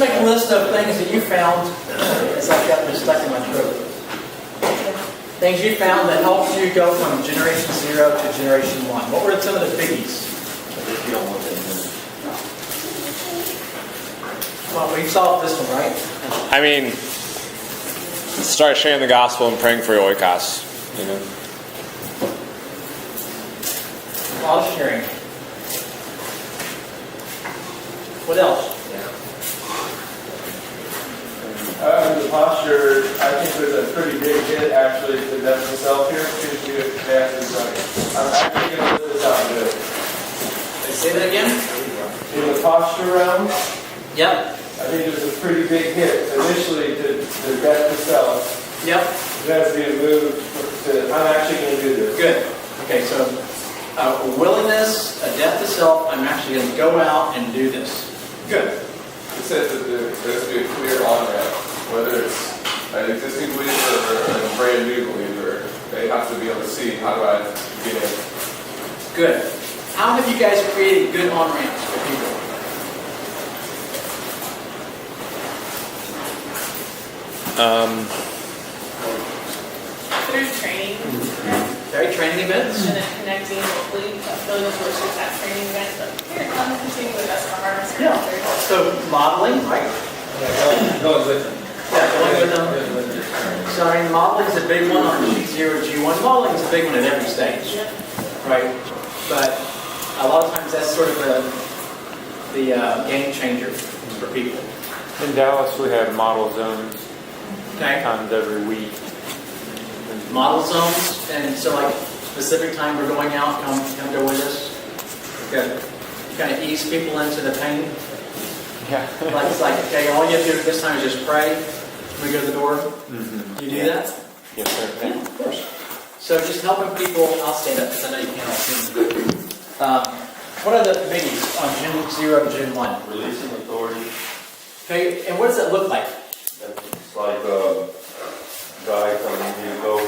make a list of things that you found as I've got them stuck in my throat. Things you found that helped you go from generation 0 to generation 1. What were some of the biggies? Well, we solved this one, right? I mean, start sharing the gospel and praying for your oikos. You know. A lot of sharing. What else? The posture, I think, was a pretty big hit, actually, to death and self here. I'm actually going to let this out good. Say that again? In the posture realm, Yep. I think it was a pretty big hit. Initially, to death to self. Yep. That's being moved to, I'm actually going to do this. Good. Okay, so a willingness, a death to self, I'm actually going to go out and do this. Good. It says that there has to be a clear on-ramp, whether it's an existing believer or a brand new believer. They have to be able to see, how do I get in? Good. How have you guys created good on-ramps for people? Through training. Very training events. And then connecting, hopefully, filling those workshops at training events. But here, come and continue with us for harvest. Yeah. So modeling, right? Going with them. Yeah, going with them. So I mean, modeling is a big one on G0, G1. Modeling is a big one at every stage, right? But a lot of times that's sort of the game changer for people. In Dallas, we have model zones Okay. times every week. Model zones, and so like specific time we're going out, come go with us. Good. Kind of ease people into the pain. Yeah. Like it's like, okay, all you have to do this time is just pray when we go to the door. You do that? Yes, sir. Yeah, of course. So just helping people, I'll stand up because I know you can't all see me. What are the biggies on Gen 0 and Gen 1? Releasing authority. Okay, and what does that look like? It's like a guy telling you go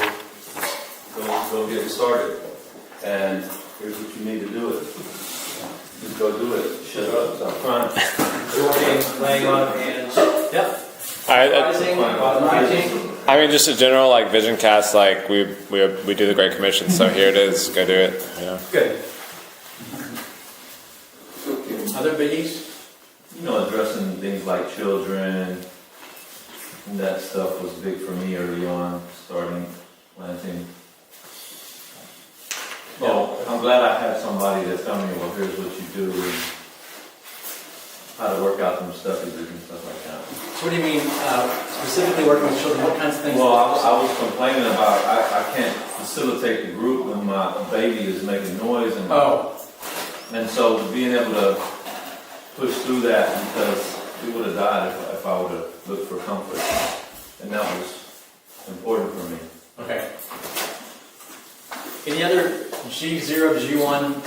get it started. And here's what you need to do it. Just go do it. Shut up. Stop crying. Joining, laying on of hands. Yep. Rising, rising. I mean, just a general like vision cast. Like we do the Great Commission, so here it is. Go do it. You know. Good. Other biggies? You know, addressing things like children. And that stuff was big for me early on, starting planting. Well, I'm glad I had somebody that's telling me, well, here's what you do, and how to work out some studies and stuff like that. So what do you mean, specifically working with children? What kinds of things? Well, I was complaining about, I can't facilitate the group when my baby is making noise, and so being able to push through that, because we would have died if I would have looked for comfort, and that was important for me. Okay. Any other G0 to G1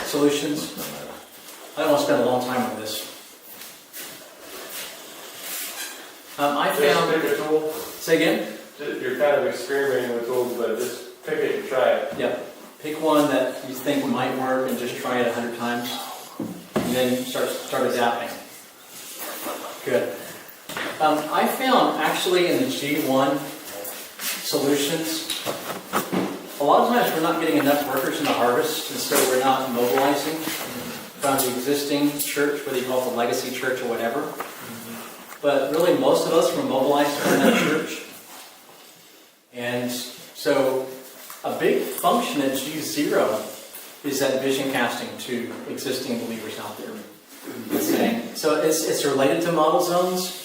solutions? I don't want to spend a long time on this. I Just found. pick a tool. Say again? You're kind of experimenting with tools, but just pick it and try it. Yep. Pick one that you think might work and just try it 100 times. And then start adapting. Good. I found actually in the G1 solutions, a lot of times we're not getting enough workers in the harvest, and so we're not mobilizing from the existing church, whether you call it the legacy church or whatever. But really most of us were mobilized from that church. And so a big function at G0 is that vision casting to existing believers out there. So it's related to model zones,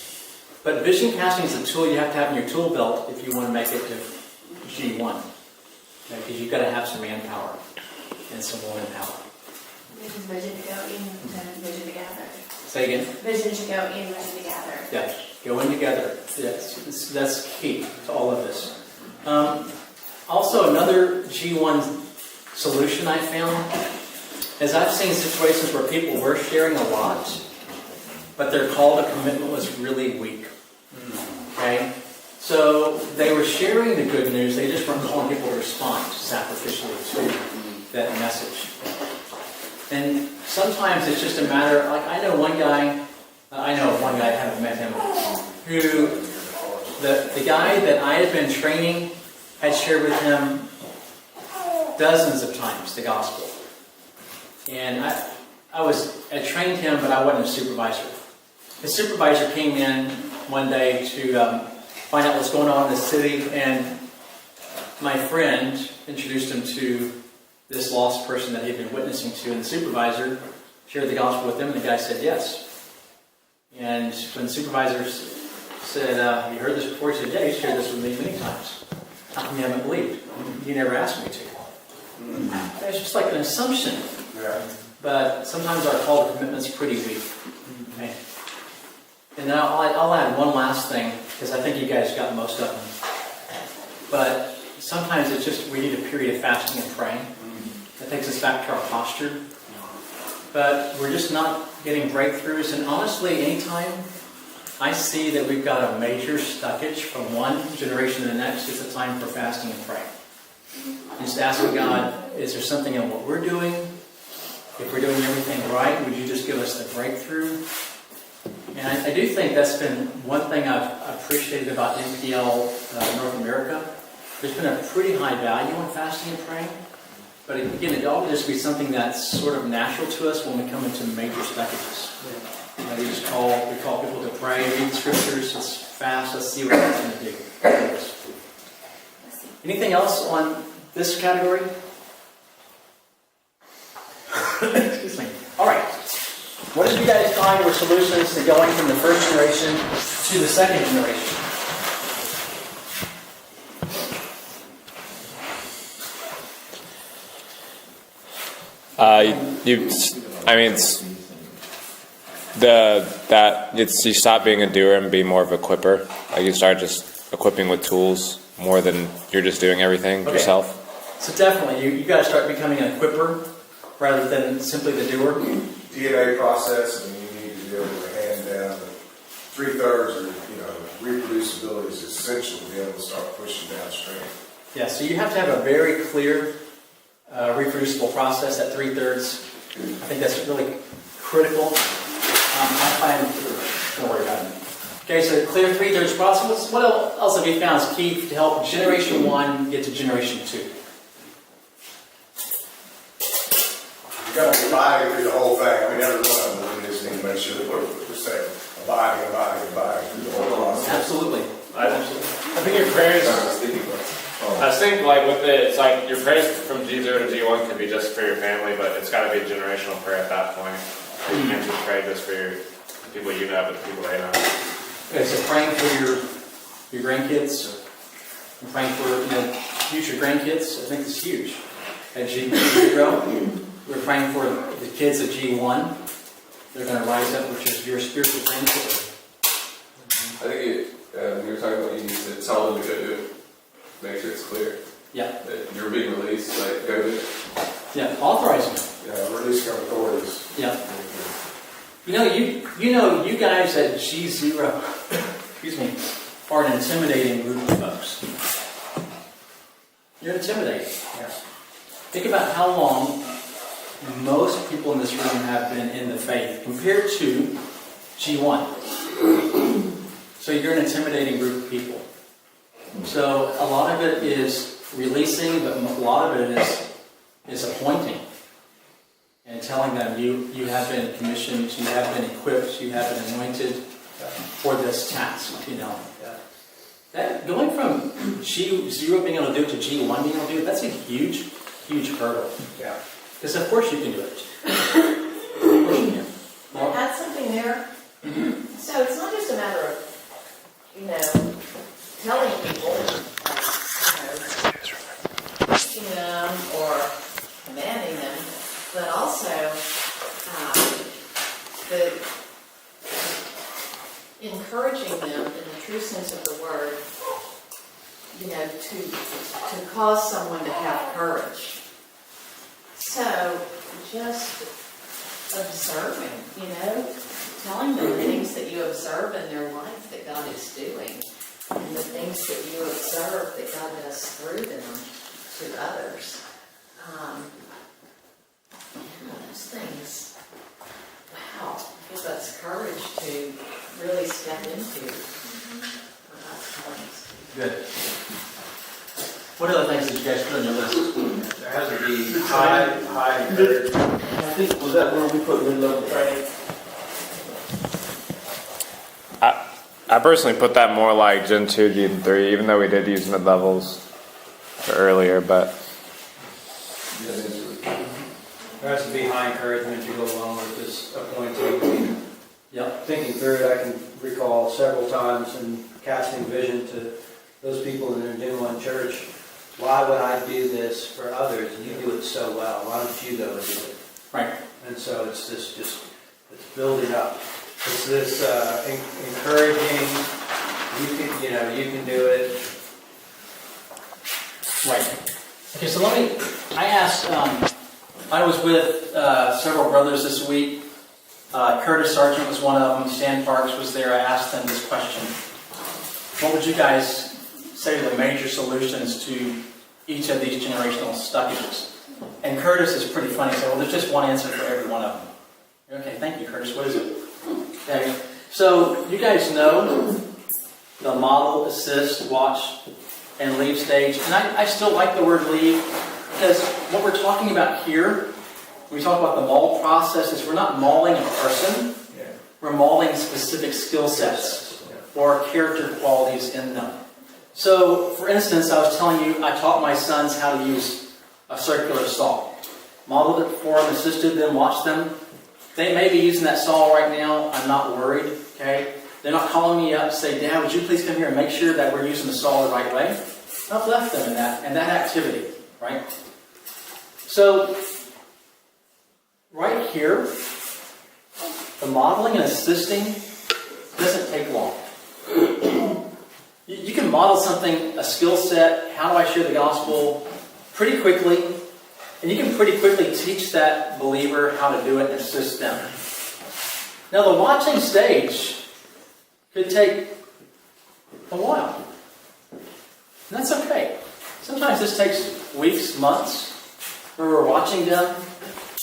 but vision casting is a tool you have to have in your tool belt if you want to make it to G1. Because you've got to have some manpower and some woman power. This is vision to go in and vision to gather. Say again? Vision to go in, vision to gather. Yeah, go in together. That's key to all of this. Also, another G1 solution I found is I've seen situations where people were sharing a lot, but their call to commitment was really weak. Okay? So they were sharing the good news, they just weren't calling people to respond sacrificially to that message. And sometimes it's just a matter, like I know one guy, I know of one guy, I haven't met him, who the guy that I had been training had shared with him dozens of times the gospel. And I trained him, but I wasn't a supervisor. The supervisor came in one day to find out what's going on in the city, and my friend introduced him to this lost person that he'd been witnessing to, and the supervisor shared the gospel with him, and the guy said yes. And when the supervisor said, have you heard this before? He said, yeah, you shared this with me many times. How come you haven't believed? You never asked me to. It's just like an assumption. Yeah. But sometimes our call to commitment is pretty weak. Okay. And then I'll add one last thing, because I think you guys got most of them. But sometimes it's just we need a period of fasting and praying. That takes us back to our posture. But we're just not getting breakthroughs. And honestly, anytime I see that we've got a major stuckage from one generation to the next, it's a time for fasting and praying. And just asking God, is there something in what we're doing? If we're doing everything right, would you just give us the breakthrough? And I do think that's been one thing I've appreciated about NPL North America. There's been a pretty high value on fasting and praying. But again, it ought to just be something that's sort of natural to us when we come into major stockages. We call people to pray, read the scriptures, let's fast, let's see what God's going to do. Anything else on this category? Excuse me. All right. What did you guys find were solutions to going from the first generation to the second generation? You stop being a doer and be more of a equipper. Like you start just equipping with tools more than you're just doing everything yourself. So definitely, you got to start becoming an equipper rather than simply the doer. DNA process, and you need to be able to hand down the 3/3 or reproducibility is essential to be able to start pushing downstream. Yeah, so you have to have a very clear, reproducible process at 3/3. I think that's really critical. Don't worry about it. Okay, so clear 3/3 process. What else have you found is key to help generation 1 get to generation 2? You got to be abiding through the whole thing. I mean, every one of them, we just need to make sure that we're saying abiding through the whole process. Absolutely. I think your prayers, I think like with it, it's like your prayers from G0 to G1 could be just for your family, but it's got to be a generational prayer at that point. You can't just pray just for your people you know, but the people they know. Okay, so praying for your grandkids, and praying for future grandkids, I think is huge. At G0, we're praying for the kids of G1. They're going to rise up, which is your spiritual grandchildren. I think you were talking about you need to tell them to go do it. Make sure it's clear. Yeah. That you're being released, like go do it. Yeah, authorizing them. Yeah, release from authorities. Yeah. You guys at G0, excuse me, are an intimidating group of folks. You're intimidating. Yeah. Think about how long most people in this room have been in the faith compared to G1. So you're an intimidating group of people. So a lot of it is releasing, but a lot of it is appointing. And telling them you have been commissioned, you have been equipped, you have been anointed for this task, That going from G0 being able to do it to G1 being able to do it, that's a huge, huge hurdle. Yeah. Because of course you can do it. Of course you can. Can I add something there? So it's not just a matter of, telling people, teaching them or commanding them, but also encouraging them in the true sense of the word, to cause someone to have courage. So just observing, telling them the things that you observe in their life that God is doing, and the things that you observe that God does through them to others. Those things, wow, gives us courage to really step into for God's plans. Good. What other things did you guys put on your list? There has to be high encouragement. I think, was that where we put mid-level training? I personally put that more like Gen 2, Gen 3, even though we did use mid-levels earlier, but There has to be high encouragement to go along with this appointee. Yep. Thinking through it, I can recall several times and casting vision to those people in the Gen 1 church. Why would I do this for others? You do it so well. Why don't you go and do it? Right. And so it's this it's building up. It's this encouraging. You can do it. Right. Okay, so I asked, I was with several brothers this week. Curtis Sargent was one of them. Stan Parks was there. I asked them this question. What would you guys say are the major solutions to each of these generational stoppages? And Curtis is pretty funny. He said, well, there's just one answer for every one of them. Okay, thank you, Curtis. What is it? Okay, so you guys know the model, assist, watch, and leave stage. And I still like the word leave because what we're talking about here, when we talk about the mold process, is we're not mauling a person. Yeah. We're mauling specific skill sets or character qualities in them. So, for instance, I was telling you, I taught my sons how to use a circular saw. Modeled it for them, assisted them, watched them. They may be using that saw right now. I'm not worried, okay? They're not calling me up to say, Dad, would you please come here and make sure that we're using the saw the right way? I've left them in that activity, right? So, right here, the modeling and assisting doesn't take long. You can model something, a skill set, how do I share the gospel, pretty quickly, and you can pretty quickly teach that believer how to do it and assist them. Now, the watching stage could take a while. And that's okay. Sometimes this takes weeks, months, where we're watching them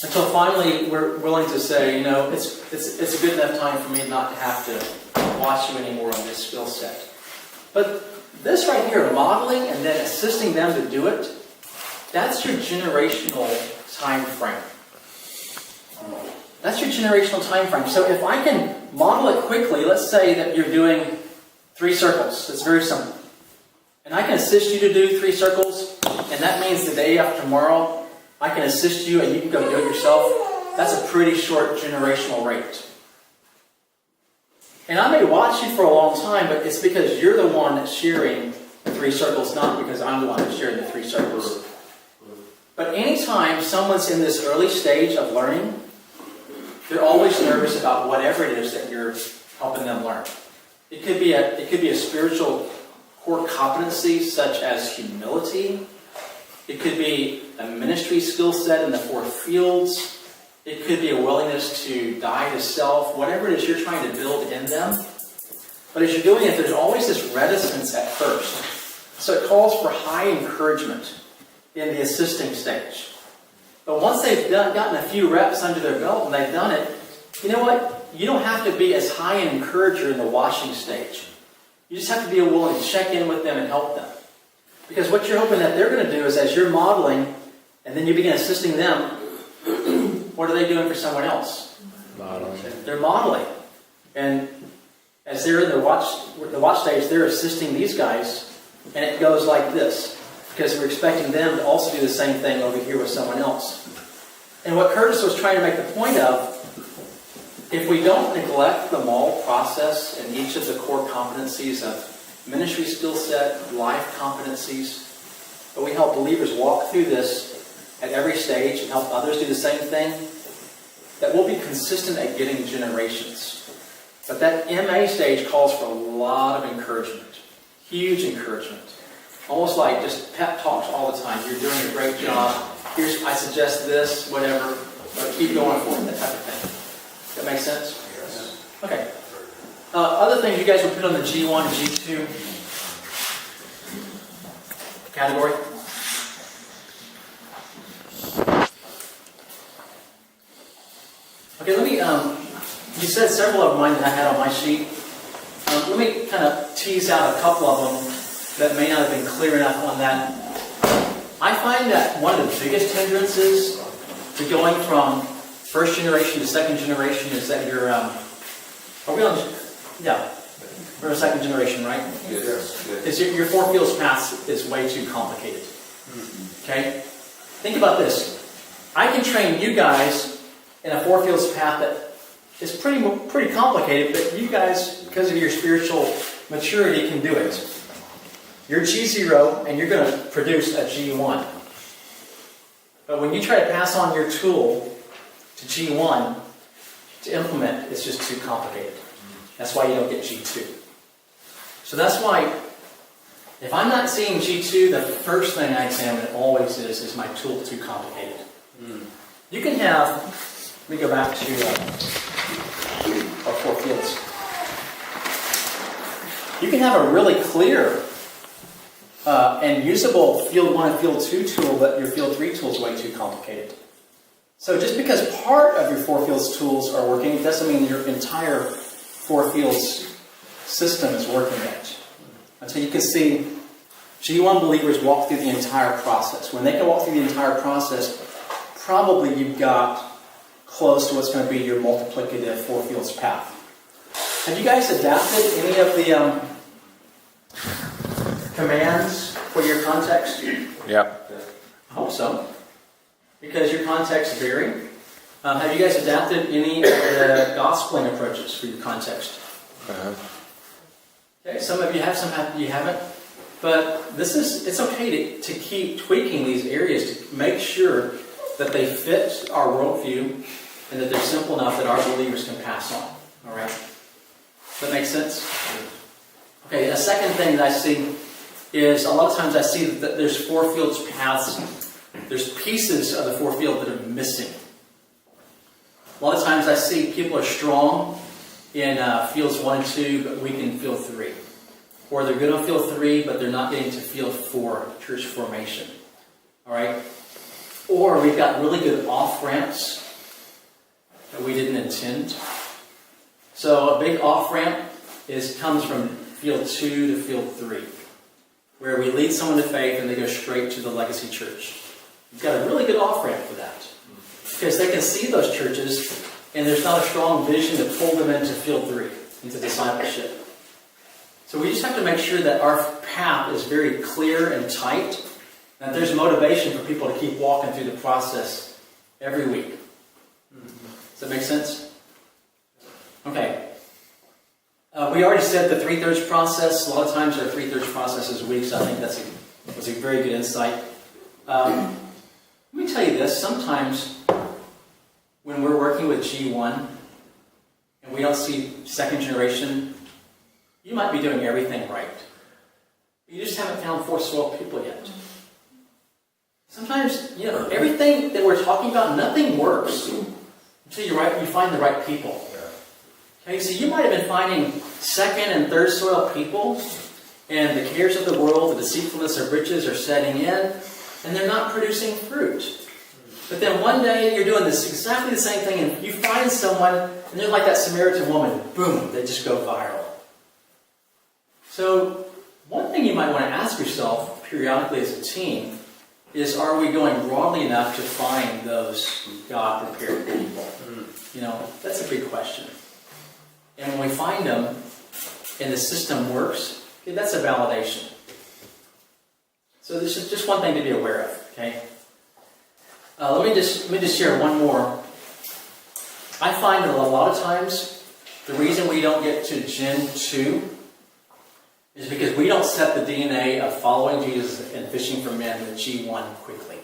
until finally we're willing to say, you know, it's a good enough time for me not to have to watch you anymore on this skill set. But this right here, modeling and then assisting them to do it, that's your generational time frame. That's your generational time frame. So if I can model it quickly, let's say that you're doing 3 circles. It's very simple. And I can assist you to do 3 circles, and that means the day after tomorrow, I can assist you and you can go do it yourself. That's a pretty short generational rate. And I may watch you for a long time, but it's because you're the one that's sharing the 3 circles, not because I'm the one that's sharing the 3 circles. But anytime someone's in this early stage of learning, they're always nervous about whatever it is that you're helping them learn. It could be a spiritual core competency such as humility. It could be a ministry skill set in the 4 fields. It could be a willingness to die to self, whatever it is you're trying to build in them. But as you're doing it, there's always this reticence at first. So it calls for high encouragement in the assisting stage. But once they've gotten a few reps under their belt and they've done it, you know what? You don't have to be as high an encourager in the watching stage. You just have to be willing to check in with them and help them. Because what you're hoping that they're going to do is as you're modeling and then you begin assisting them, what are they doing for someone else? modeling. They're modeling. And as they're in the watch stage, they're assisting these guys, and it goes like this. Because we're expecting them to also do the same thing over here with someone else. And what Curtis was trying to make the point of, if we don't neglect the mold process and each of the core competencies of ministry skill set, life competencies, but we help believers walk through this at every stage and help others do the same thing, that we'll be consistent at getting generations. But that MA stage calls for a lot of encouragement. Huge encouragement. Almost like just pep talks all the time. You're doing a great job. I suggest this, whatever. But keep going for it, that type of thing. That makes sense? Yes. Okay. Other things you guys would put on the G1 and G2 category? Okay, let me, you said several of mine that I had on my sheet. let me kind of tease out a couple of them that may not have been clear enough on that. I find that one of the biggest hindrances to going from first generation to second generation is that you're, are we on, yeah, we're a second generation, right? Yes. Is your four fields path is way too complicated. Okay? Think about this. I can train you guys in a four fields path that is pretty complicated, but you guys, because of your spiritual maturity, can do it. You're G0 and you're going to produce a G1. But when you try to pass on your tool to G1 to implement, it's just too complicated. That's why you don't get G2. So that's why, if I'm not seeing G2, the first thing I examine always is my tool too complicated? You can have, let me go back to our four fields. You can have a really clear and usable Field 1 and Field 2 tool, but your Field 3 tool is way too complicated. So just because part of your four fields tools are working, it doesn't mean your entire four fields system is working yet. Until you can see G1 believers walk through the entire process. When they can walk through the entire process, probably you've got close to what's going to be your multiplicative four fields path. Have you guys adapted any of the commands for your context? Yep. I hope so. Because your contexts vary. Have you guys adapted any of the gospeling approaches for your context? Okay, some of you have, some you haven't. But it's okay to keep tweaking these areas to make sure that they fit our worldview and that they're simple enough that our believers can pass on. All right? Does that make sense? Okay, a second thing that I see is a lot of times I see that there's four fields paths. There's pieces of the four field that are missing. A lot of times I see people are strong in fields 1 and 2, but weak in field 3. Or they're good on field 3, but they're not getting to field 4, church formation. All right? Or we've got really good off-ramps that we didn't intend. So a big off-ramp comes from field 2 to field 3, where we lead someone to faith and they go straight to the legacy church. We've got a really good off-ramp for that. Because they can see those churches, and there's not a strong vision to pull them into field 3, into discipleship. So we just have to make sure that our path is very clear and tight, and that there's motivation for people to keep walking through the process every week. Does that make sense? Okay. We already said the 3/3 process. A lot of times our 3/3 process is weak, so I think that's a very good insight. Let me tell you this. Sometimes when we're working with G1 and we don't see second generation, you might be doing everything right. You just haven't found four soil people yet. Sometimes, everything that we're talking about, nothing works until you find the right people. Okay, so you might have been finding second and third soil people, and the cares of the world, the deceitfulness of riches are setting in, and they're not producing fruit. But then one day you're doing this exactly the same thing, and you find someone, and they're like that Samaritan woman. Boom, they just go viral. So one thing you might want to ask yourself periodically as a team is, are we going broadly enough to find those God-prepared people? That's a big question. And when we find them, and the system works, okay, that's a validation. So this is just one thing to be aware of, okay? Let me just share one more. I find that a lot of times, the reason we don't get to Gen 2 is because we don't set the DNA of following Jesus and fishing for men with G1 quickly.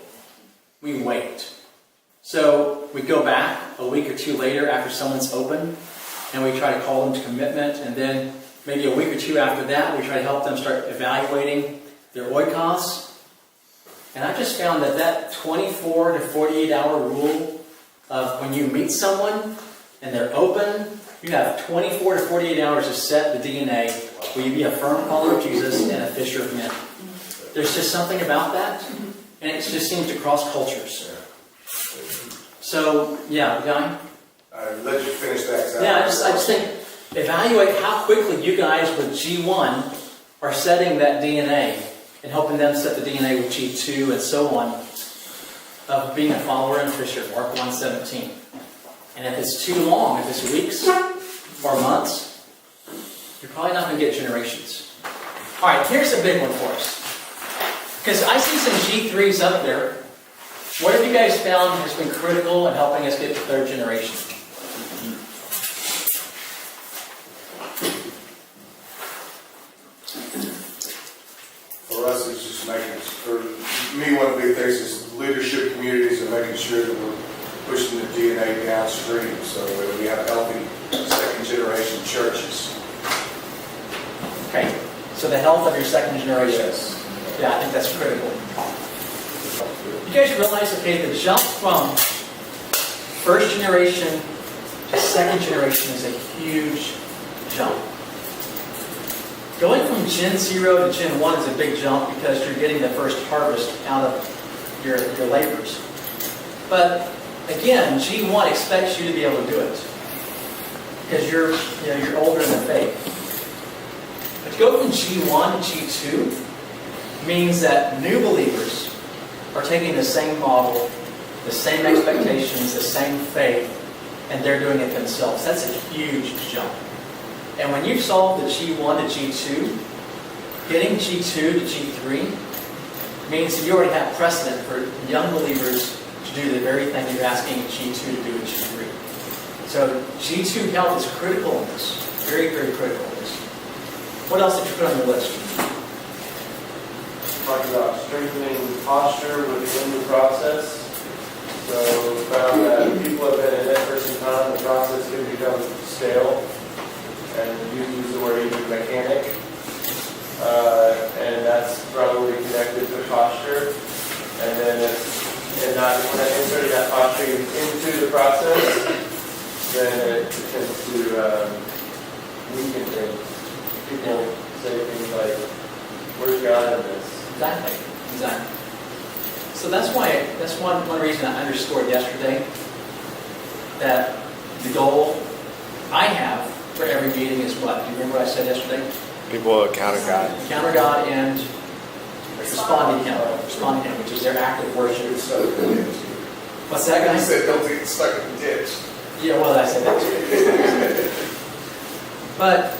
We wait. So we go back a week or two later after someone's open, and we try to call them to commitment, and then maybe a week or two after that, we try to help them start evaluating their oikos. And I just found that 24 to 48 hour rule of when you meet someone and they're open, you have 24 to 48 hours to set the DNA. Will you be a firm follower of Jesus and a fisher of men? There's just something about that, and it just seems to cross cultures. So, yeah, Guy? I'll let you finish that. Yeah, I just think evaluate how quickly you guys with G1 are setting that DNA and helping them set the DNA with G2 and so on of being a follower in Fisher, Mark 1:17. And if it's too long, if it's weeks or months, you're probably not going to get generations. All right, here's a big one for us. Because I see some G3s up there. What have you guys found has been critical in helping us get to third generation? For us, it's just making, for me, one of the big things is leadership communities and making sure that we're pushing the DNA downstream so that we have healthy second generation churches. Okay, so the health of your second generation. Yes. Yeah, I think that's critical. You guys realize, okay, the jump from first generation to second generation is a huge jump. Going from Gen 0 to Gen 1 is a big jump because you're getting the first harvest out of your labors. But again, G1 expects you to be able to do it because you're older in the faith. But to go from G1 to G2 means that new believers are taking the same model, the same expectations, the same faith, and they're doing it themselves. That's a huge jump. And when you've solved the G1 to G2, getting G2 to G3 means that you already have precedent for young believers to do the very thing you're asking G2 to do in G3. So G2 health is critical in this. Very, very critical in this. What else did you put on your list? Talking about strengthening posture within the process. So we found that people have been in it for some time, the process can become stale, and you use the word even mechanic, and that's probably connected to posture. And then when I inserted that posture into the process, then it tends to weaken things. People say things like, "Where's God in this?" Exactly. So that's one reason I underscored yesterday that the goal I have for every meeting is what? Do you remember what I said yesterday? People will encounter God. Encounter God and respond to Him. Respond to Him, which is their active worship. What's that, guy? He said, don't get stuck in the ditch. Yeah, well, I said that too. But,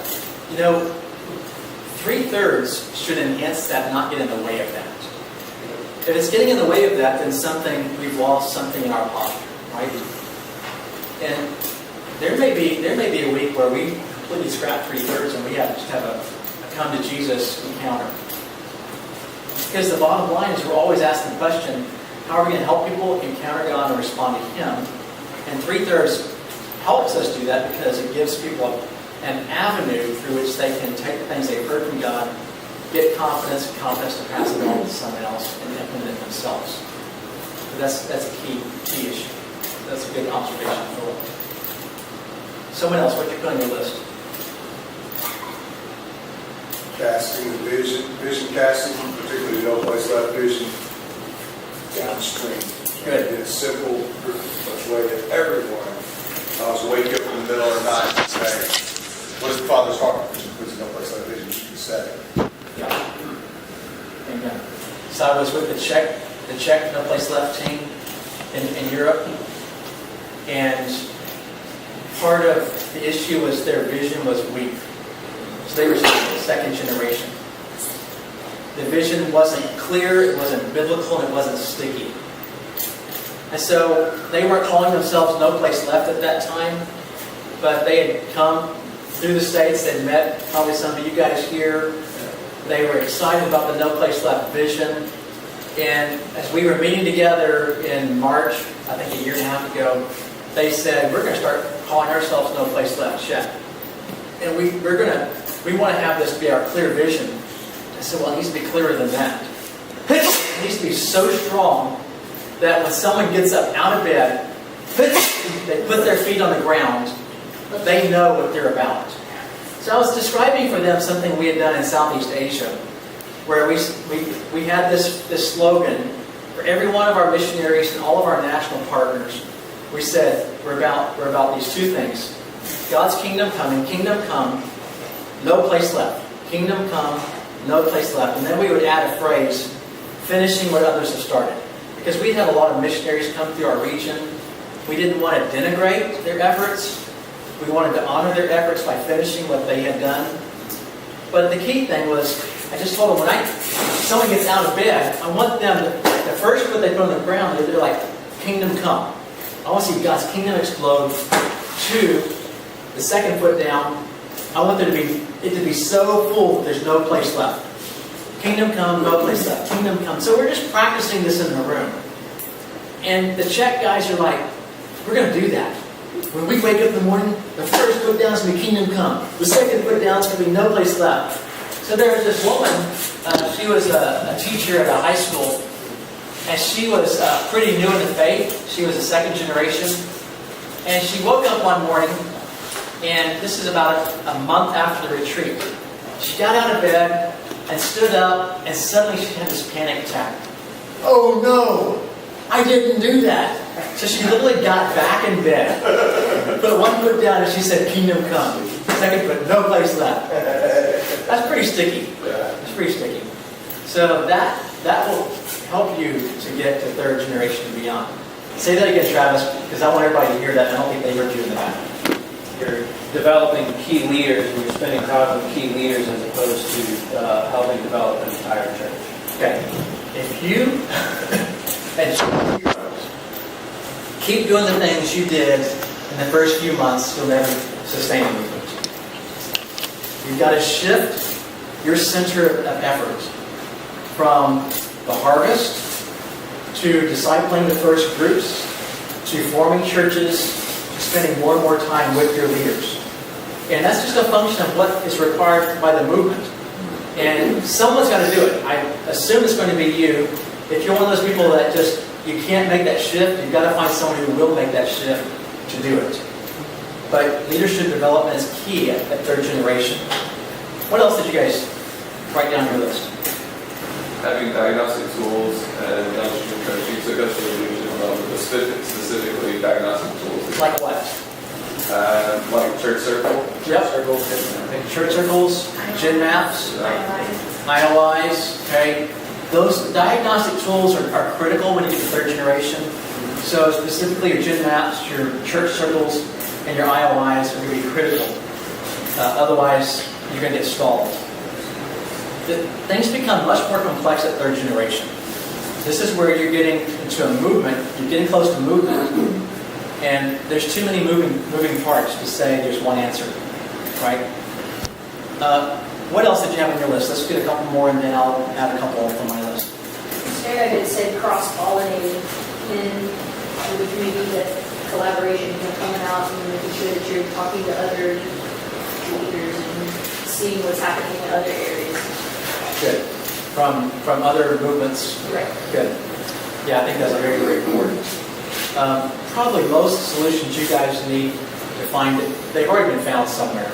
3/3 should enhance that, not get in the way of that. If it's getting in the way of that, then we've lost something in our posture, right? And there may be a week where we completely scrap 3/3 and we just have a come to Jesus encounter. Because the bottom line is we're always asking the question, how are we going to help people encounter God and respond to Him? And 3/3 helps us do that because it gives people an avenue through which they can take the things they've heard from God, get confidence to pass it on to someone else and implement it themselves. But that's a key issue. That's a good observation, Philip. Someone else, what you put on your list? Casting the vision casting, particularly no place left vision, downstream. Good. It's simple, such a way that everyone knows to wake up in the middle of the night and say, what is the Father's heart? There's no place left vision, you can say it. Yeah. Amen. So I was with the Czech No Place Left team in Europe, and part of the issue was their vision was weak. So they were second generation. The vision wasn't clear, it wasn't biblical, and it wasn't sticky. And so they weren't calling themselves No Place Left at that time, but they had come through the States, they'd met probably some of you guys here. They were excited about the No Place Left vision. And as we were meeting together in March, I think a year and a half ago, they said, we're going to start calling ourselves No Place Left Czech. And we want to have this be our clear vision. I said, well, it needs to be clearer than that. It needs to be so strong that when someone gets up out of bed, they put their feet on the ground, they know what they're about. So I was describing for them something we had done in Southeast Asia, where we had this slogan for every one of our missionaries and all of our national partners. We said we're about these two things: God's kingdom coming, kingdom come, no place left. Kingdom come, no place left. And then we would add a phrase, finishing what others have started. Because we'd had a lot of missionaries come through our region. We didn't want to denigrate their efforts. We wanted to honor their efforts by finishing what they had done. But the key thing was, I just told them, when someone gets out of bed, I want them to, the first foot they put on the ground, they're like, kingdom come. I want to see God's kingdom explode. 2, the second foot down, I want it to be so full that there's no place left. Kingdom come, no place left. Kingdom come. So we're just practicing this in the room. And the Czech guys are like, we're going to do that. When we wake up in the morning, the first foot down is going to be kingdom come. The second foot down is going to be no place left. So there was this woman, she was a teacher at a high school, and she was pretty new in the faith. She was a second generation. And she woke up one morning, and this is about a month after the retreat. She got out of bed and stood up, and suddenly she had this panic attack. Oh no, I didn't do that. So she literally got back in bed, put one foot down, and she said, kingdom come. Second foot, no place left. That's pretty sticky. That's pretty sticky. So that will help you to get to third generation and beyond. Say that again, Travis, because I want everybody to hear that. I don't think they heard you in the back. You're developing key leaders, and you're spending time with key leaders as opposed to helping develop an entire church. Okay. If you keep doing the things you did in the first few months, you'll never sustain a movement. You've got to shift your center of effort from the harvest to discipling the first groups to forming churches to spending more and more time with your leaders. And that's just a function of what is required by the movement. And someone's got to do it. I assume it's going to be you. If you're one of those people that just, you can't make that shift, you've got to find someone who will make that shift to do it. But leadership development is key at third generation. What else did you guys write down your list? Having diagnostic tools and downstream coaching. You took us to the leadership development, specifically diagnostic tools. Like what? Like church circle. Yep. Church circles, gym maps, IOIs, okay? Those diagnostic tools are critical when you get to third generation. So specifically your gym maps, your church circles, and your IOIs are going to be critical. Otherwise, you're going to get stalled. Things become much more complex at third generation. This is where you're getting into a movement, you're getting close to movement, and there's too many moving parts to say there's one answer, right? What else did you have on your list? Let's get a couple more, and then I'll add a couple from my list. Maybe I could say cross-pollinating in the community, that collaboration coming out and making sure that you're talking to other leaders and seeing what's happening in other areas. Good. From other movements. Right. Good. Yeah, I think that's very, very important. Probably most solutions you guys need to find it, they've already been found somewhere.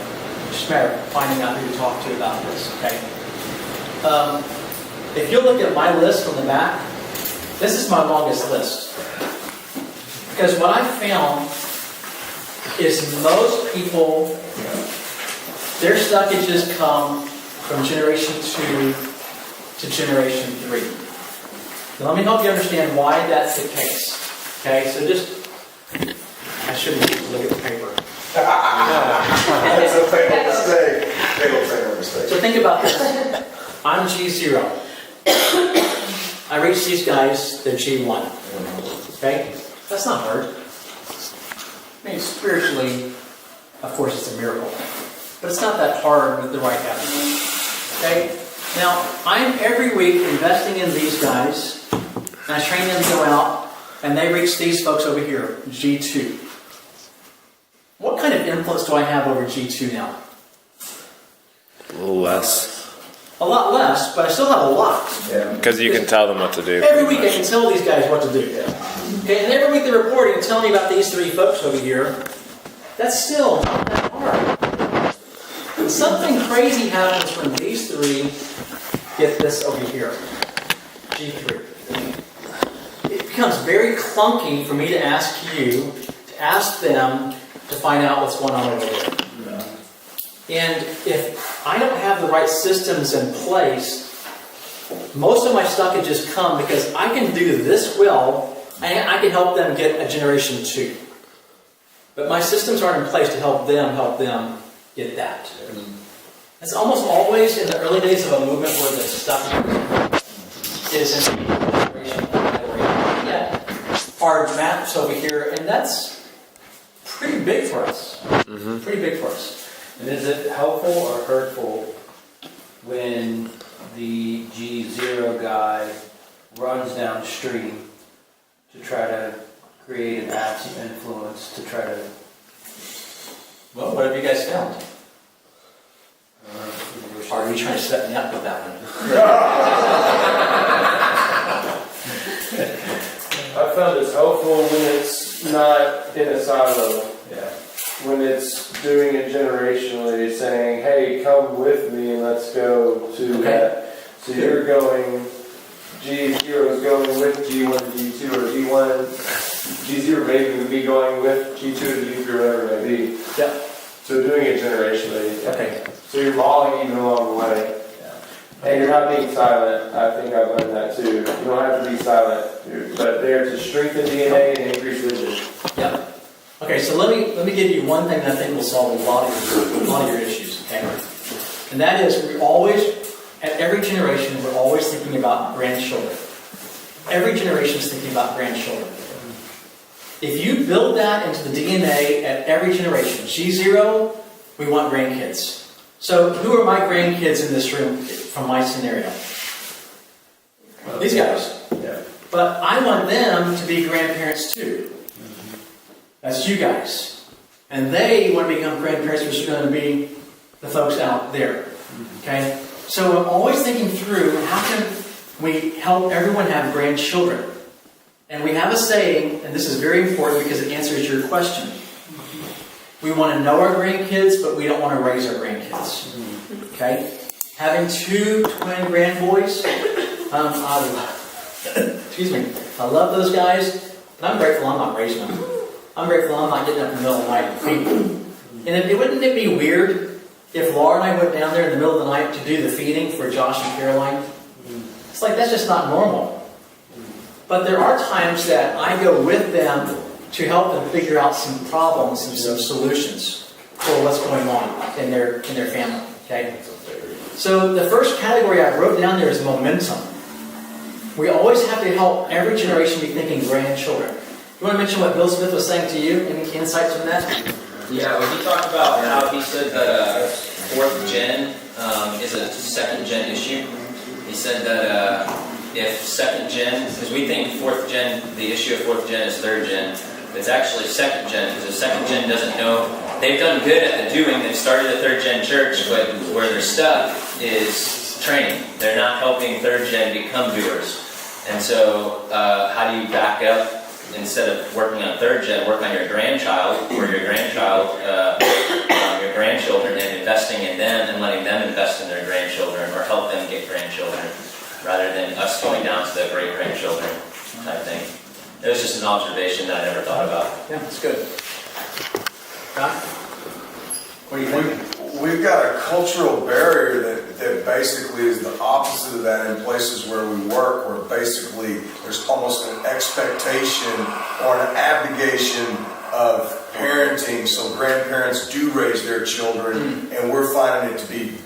Just a matter of finding out who to talk to about this, okay? If you look at my list on the back, this is my longest list. Because what I found is most people, their stockages come from generation 2 to generation 3. Now let me help you understand why that's the case. Okay, so just, I shouldn't look at the paper. That's a fatal mistake. Fatal mistake. So think about this. I'm G0. I reach these guys, they're G1. Okay? That's not hard. I mean, spiritually, of course, it's a miracle. But it's not that hard with the right attitude. Okay? Now, I'm every week investing in these guys, and I train them to go out, and they reach these folks over here, G2. What kind of influence do I have over G2 now? A little less. A lot less, but I still have a lot. Because you can tell them what to do. Every week I can tell these guys what to do. Okay, and every week they're reporting and telling me about these 3 folks over here. That's still not that hard. Something crazy happens when these 3 get this over here. G3. It becomes very clunky for me to ask you, to ask them to find out what's going on over there. And if I don't have the right systems in place, most of my stuff can just come because I can do this well, and I can help them get a generation 2. But my systems aren't in place to help them get that. It's almost always in the early days of a movement where the stuff is in the generation category. Yeah. Our maps over here, and that's pretty big for us. Pretty big for us. And is it helpful or hurtful when the G0 guy runs downstream to try to create and add some influence to try to... Well, what have you guys found? Are you trying to set me up with that one? I found it's helpful when it's not in a silo. Yeah. When it's doing it generationally, saying, hey, come with me and let's go to that. So you're going, G0 is going with G1 to G2, or G0 maybe would be going with G2 to G3, whatever it may be. Yeah. So doing it generationally. Okay. So you're modeling even along the way. And you're not being silent. I think I've learned that too. You don't have to be silent, but there to strengthen DNA and increase vision. Yeah. Okay, so let me give you one thing that I think will solve a lot of your issues. Okay, and that is we always, at every generation, we're always thinking about grandchildren. Every generation is thinking about grandchildren. If you build that into the DNA at every generation, G0, we want grandkids. So who are my grandkids in this room from my scenario? These guys. Yeah. But I want them to be grandparents too. That's you guys. And they want to become grandparents, which are going to be the folks out there. Okay? So I'm always thinking through, how can we help everyone have grandchildren? And we have a saying, and this is very important because it answers your question. We want to know our grandkids, but we don't want to raise our grandkids. Okay? Having 2 twin grandboys, excuse me, I love those guys, but I'm grateful I'm not raising them. I'm grateful I'm not getting up in the middle of the night and feeding them. And wouldn't it be weird if Laura and I went down there in the middle of the night to do the feeding for Josh and Caroline? It's like, that's just not normal. But there are times that I go with them to help them figure out some problems and some solutions for what's going on in their family. Okay? So the first category I wrote down there is momentum. We always have to help every generation be thinking grandchildren. You want to mention what Bill Smith was saying to you? Any insights from that? Yeah, when he talked about how he said that 4th gen is a 2nd gen issue. He said that if 2nd gen, because we think 4th gen, the issue of 4th gen is 3rd gen, it's actually 2nd gen, because if 2nd gen doesn't know, they've done good at the doing, they've started a 3rd gen church, but where they're stuck is training. They're not helping 3rd gen become doers. And so how do you back up? Instead of working on 3rd gen, work on your grandchild or your grandchild, your grandchildren, and investing in them and letting them invest in their grandchildren or help them get grandchildren, rather than us going down to the great-grandchildren type thing. It was just an observation that I never thought about. Yeah, that's good. John? What do you think? We've got a cultural barrier that basically is the opposite of that in places where we work, where basically there's almost an expectation or an abnegation of parenting, so grandparents do raise their children, and we're finding it to be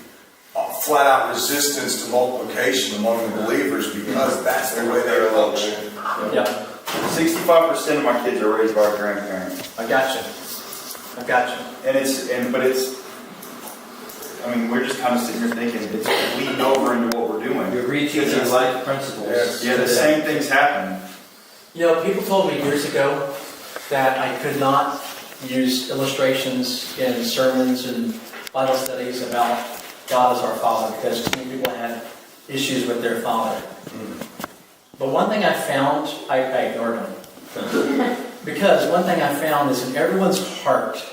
flat out resistance to multiplication among the believers because that's the way they function. Yeah. 65% of my kids are raised by grandparents. I gotcha. I mean, we're just kind of sitting here thinking it's bleeding over into what we're doing. You're reteaching life principles. Yeah, the same things happen. You know, people told me years ago that I could not use illustrations in sermons and Bible studies about God as our Father because too many people had issues with their father. But one thing I found, I ignored them. Because one thing I found is in everyone's heart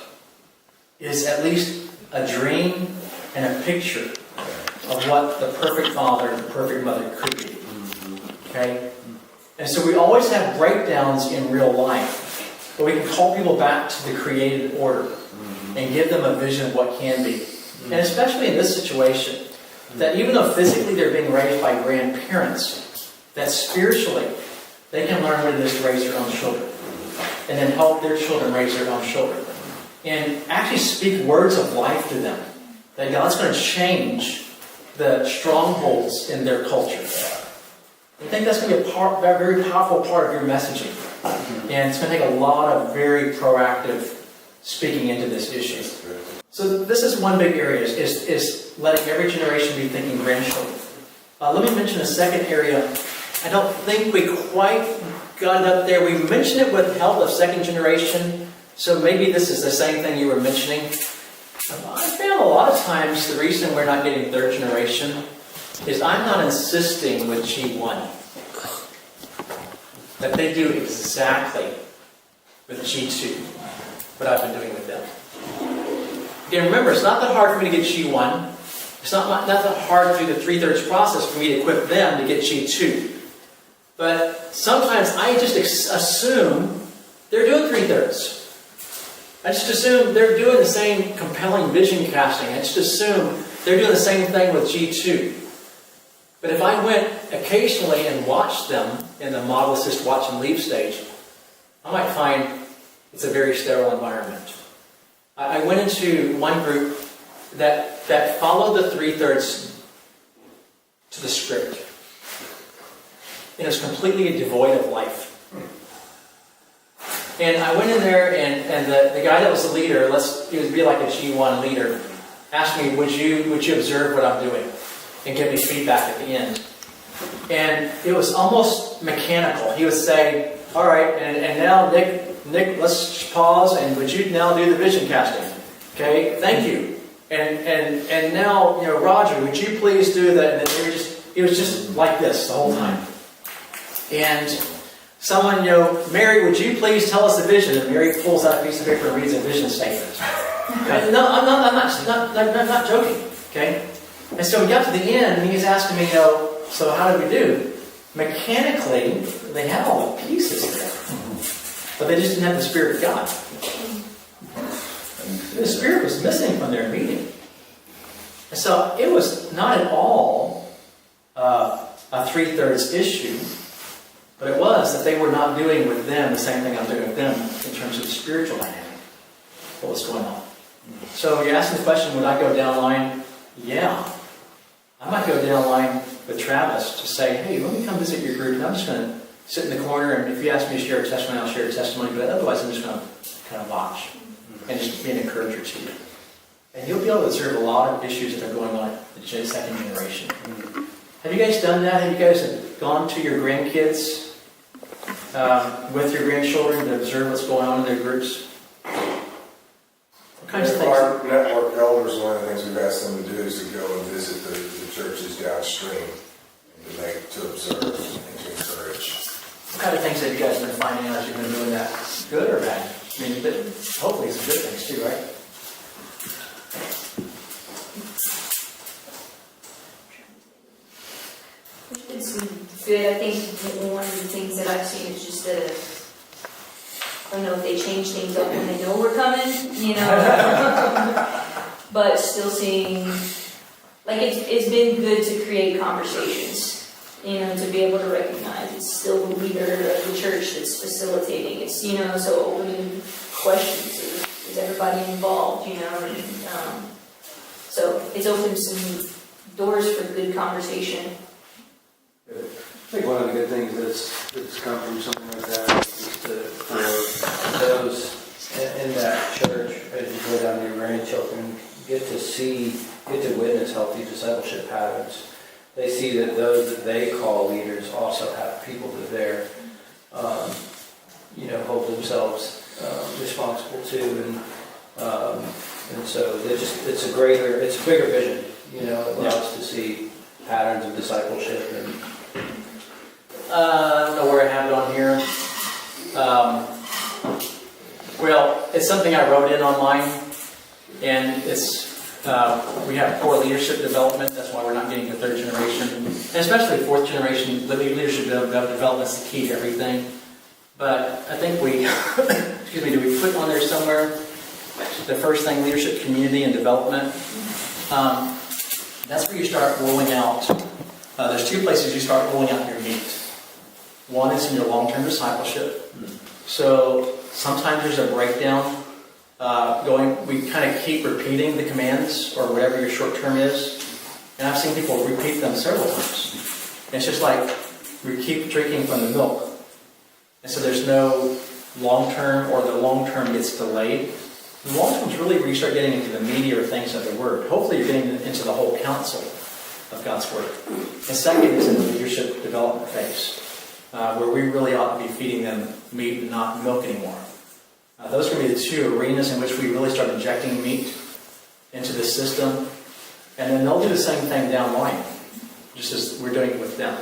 is at least a dream and a picture of what the perfect father and the perfect mother could be. Okay? And so we always have breakdowns in real life. but we can call people back to the created order and give them a vision of what can be. And especially in this situation, that even though physically they're being raised by grandparents, that spiritually they can learn what it is to raise their own children. And then help their children raise their own children. And actually speak words of life to them. That God's going to change the strongholds in their culture. I think that's going to be a very powerful part of your messaging. And it's going to take a lot of very proactive speaking into this issue. So this is one big area, is letting every generation be thinking grandchildren. Let me mention a second area. I don't think we quite got it up there. We mentioned it with help of second generation, so maybe this is the same thing you were mentioning. I found a lot of times the reason we're not getting third generation is I'm not insisting with G1 that they do exactly with G2 what I've been doing with them. Again, remember, it's not that hard for me to get G1. It's not that hard through the 3/3 process for me to equip them to get G2. But sometimes I just assume they're doing 3/3. I just assume they're doing the same compelling vision casting. I just assume they're doing the same thing with G2. But if I went occasionally and watched them in the model assist watch and leave stage, I might find it's a very sterile environment. I went into one group that followed the 3/3 to the script. And it was completely devoid of life. And I went in there, and the guy that was the leader, he would be like a G1 leader, asked me, would you observe what I'm doing? And give me feedback at the end. And it was almost mechanical. He would say, all right, and now Nick, let's pause, and would you now do the vision casting? Okay, thank you. And now, Roger, would you please do that? And it was just like this the whole time. And someone, Mary, would you please tell us the vision? And Mary pulls out a piece of paper and reads a vision statement. Okay? No, I'm not joking. Okay? And so we got to the end, and he's asking me, so how did we do? Mechanically, they had all the pieces there, but they just didn't have the Spirit of God. The Spirit was missing from their meeting. And so it was not at all a 3/3 issue. But it was that they were not doing with them the same thing I'm doing with them in terms of the spiritual dynamic. What was going on? So you're asking the question, would I go down the line? Yeah. I might go down the line with Travis to say, hey, let me come visit your group, and I'm just going to sit in the corner, and if you ask me to share a testimony, I'll share a testimony, but otherwise I'm just going to kind of watch and just be an encourager to you. And you'll be able to observe a lot of issues that are going on in the second generation. Have you guys done that? Have you guys gone to your grandkids with your grandchildren to observe what's going on in their groups? What kinds of things? Our network elders, one of the things we've asked them to do is to go and visit the churches downstream to observe and to encourage. What kind of things have you guys been finding out as you've been doing that? Good or bad? I mean, hopefully some good things too, right? It's good. I think one of the things that I've seen is just that, I don't know if they change things up when they know we're coming, but still seeing, like it's been good to create conversations, to be able to recognize it's still the leader of the church that's facilitating. It's, so opening questions, is everybody involved, and, so it's opened some doors for good conversation. I think one of the good things that's come from something like that is for those in that church, as you go down to your grandchildren, get to witness healthy discipleship patterns. They see that those that they call leaders also have people that they're, hold themselves responsible to, and so it's a bigger vision. It allows to see patterns of discipleship and. I don't know where I have it on here. Well, it's something I wrote in online, and it's we have poor leadership development. That's why we're not getting the third generation, and especially fourth generation. Leadership development is the key to everything. But I think we excuse me, do we put on there somewhere the first thing, leadership, community, and development? That's where you start rolling out. There's two places you start rolling out your meat. One is in your long-term discipleship. So sometimes there's a breakdown we kind of keep repeating the commands or whatever your short term is. And I've seen people repeat them several times. And it's just like we keep drinking from the milk. And so there's no long term, or the long term gets delayed. The long term is really where you start getting into the meatier things of the Word. Hopefully you're getting into the whole counsel of God's Word. And second is in the leadership development phase, where we really ought to be feeding them meat and not milk anymore. Those are going to be the two arenas in which we really start injecting meat into the system. And then they'll do the same thing down the line, just as we're doing it with them.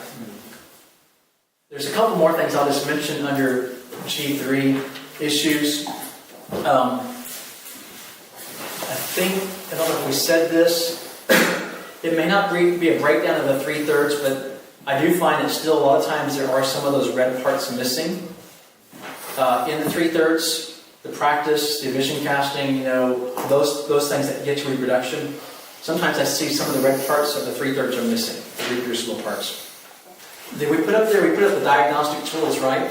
There's a couple more things I'll just mention under G3 issues. I don't know if we said this. It may not be a breakdown of the 3/3, but I do find that still a lot of times there are some of those red parts missing in the 3/3. The practice, the vision casting, those things that get to reproduction. Sometimes I see some of the red parts of the 3/3 are missing, the reproducible parts. Did we put up there? We put up the diagnostic tools, right?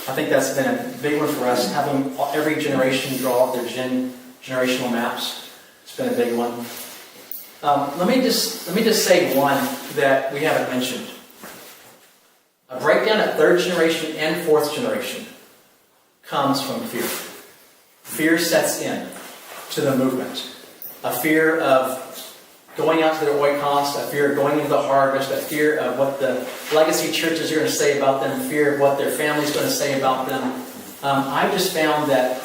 I think that's been a big one for us, having every generation draw their generational maps. It's been a big one. Let me just say one that we haven't mentioned. A breakdown at 3rd generation and 4th generation comes from fear. Fear sets in to the movement. A fear of going out to their oikos, a fear of going into the harvest, a fear of what the legacy churches are going to say about them, fear of what their family's going to say about them. I've just found that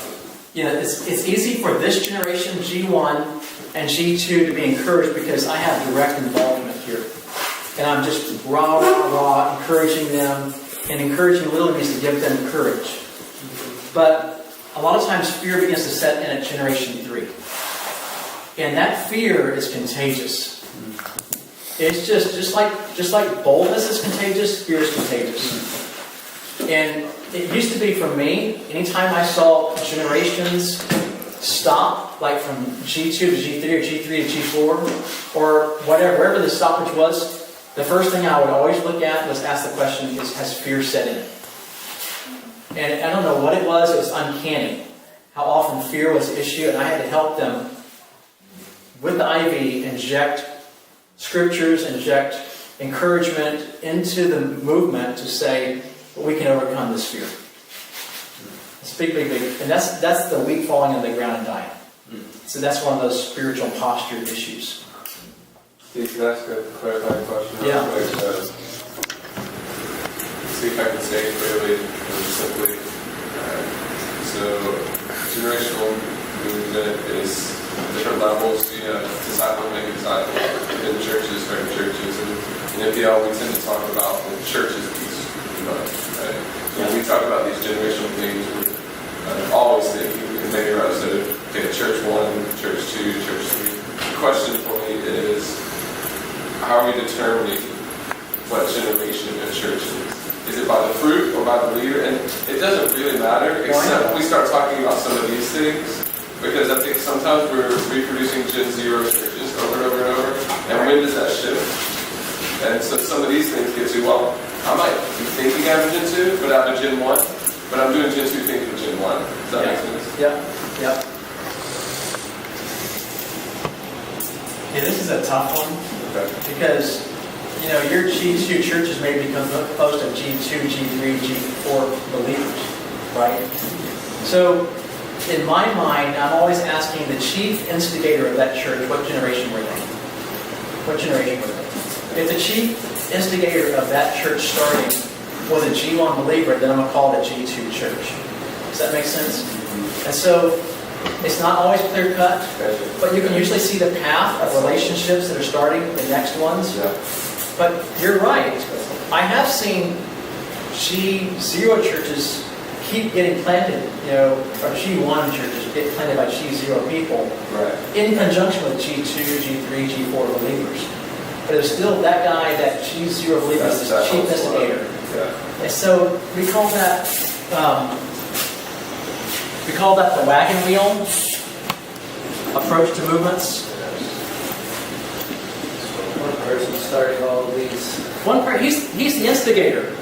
it's easy for this generation, G1 and G2, to be encouraged because I have direct involvement here. And I'm just raw, encouraging them. And encouraging literally means to give them courage. But a lot of times fear begins to set in at generation 3. And that fear is contagious. It's just like boldness is contagious, fear is contagious. And it used to be for me, anytime I saw generations stop, like from G2 to G3 or G3 to G4, or whatever, wherever the stoppage was, the first thing I would always look at was ask the question, has fear set in? And I don't know what it was uncanny. How often fear was an issue, and I had to help them with the IV inject scriptures, inject encouragement into the movement to say, we can overcome this fear. It's big. And that's the wheat falling on the ground and dying. So that's one of those spiritual posture issues. Steve, can I ask a clarifying question? Yeah. See if I can say it clearly and simply. So, generational movement is different levels, disciple making disciples in churches, certain churches. And in MPL, we tend to talk about the churches piece, right? So when we talk about these generational things, we're always thinking, and maybe rather said, okay, church 1, church 2, church 3. The question for me is, how are we determining what generation of church is? Is it by the fruit or by the leader? And it doesn't really matter, except when we start talking about some of these things. Because I think sometimes we're reproducing Gen 0 churches over and over and over. And when does that shift? And so some of these things get to, well, I might be thinking I'm Gen 2, but I'm a Gen 1. But I'm doing Gen 2 things for Gen 1. Does that make sense? Yep. Yeah, this is a tough one. Okay. Because, your G2 churches may become composed of G2, G3, G4 believers, right? So, in my mind, I'm always asking the chief instigator of that church, what generation were they? What generation were they? If the chief instigator of that church starting was a G1 believer, then I'm going to call it a G2 church. Does that make sense? And so, it's not always clear cut, but you can usually see the path of relationships that are starting, the next ones. Yeah. But you're right. I have seen G0 churches keep getting planted, or G1 churches get planted by G0 people, right, in conjunction with G2, G3, G4 believers. But it's still that guy, that G0 believer, is the chief instigator. Yeah. And so we call that We call that the wagon wheel approach to movements. One person starting all of these. One part, he's the instigator.